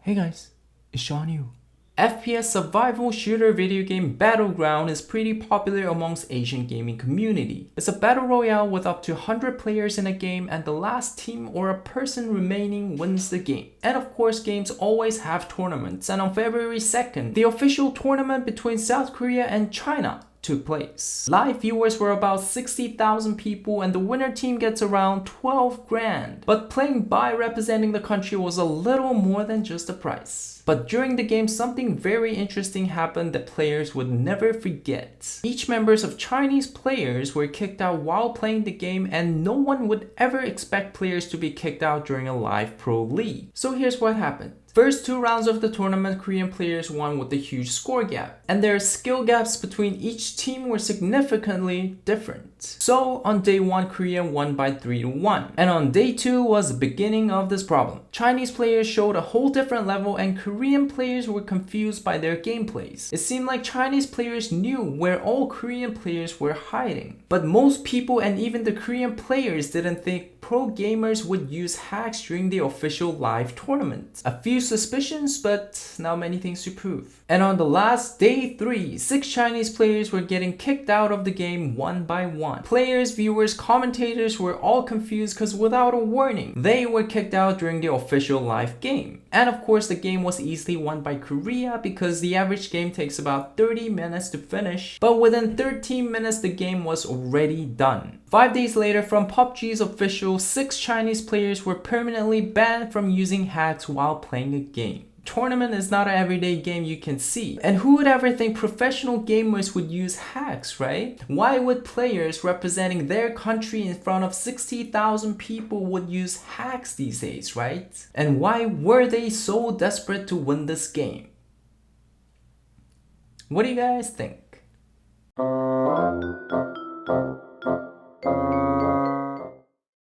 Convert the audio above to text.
Hey guys, it's Sean Yu. FPS survival shooter video game Battleground is pretty popular amongst Asian gaming community. It's a battle royale with up to 100 players in a game, and the last team or a person remaining wins the game. And of course, games always have tournaments, and on February 2nd, the official tournament between South Korea and China took place. Live viewers were about 60,000 people, and the winner team gets around 12 grand. But playing by representing the country was a little more than just a prize. But during the game, something very interesting happened that players would never forget. Each members of Chinese players were kicked out while playing the game, and no one would ever expect players to be kicked out during a live pro league. So here's what happened. First two rounds of the tournament, Korean players won with a huge score gap, and their skill gaps between each team were significantly different. So on day 1, Korea won by 3-1, and on day 2 was the beginning of this problem. Chinese players showed a whole different level, and Korean players were confused by their gameplays. It seemed like Chinese players knew where all Korean players were hiding. But most people and even the Korean players didn't think pro gamers would use hacks during the official live tournament. A few suspicions, but not many things to prove. And on the last day 3, 6 Chinese players were getting kicked out of the game one by one. Players, viewers, commentators were all confused because without a warning, they were kicked out during the official live game. And of course, the game was easily won by Korea because the average game takes about 30 minutes to finish. But within 13 minutes, the game was already done. 5 days later, from PUBG's official, 6 Chinese players were permanently banned from using hacks while playing a game. Tournament is not an everyday game you can see. And who would ever think professional gamers would use hacks, right? Why would players representing their country in front of 60,000 people would use hacks these days, right? And why were they so desperate to win this game? What do you guys think?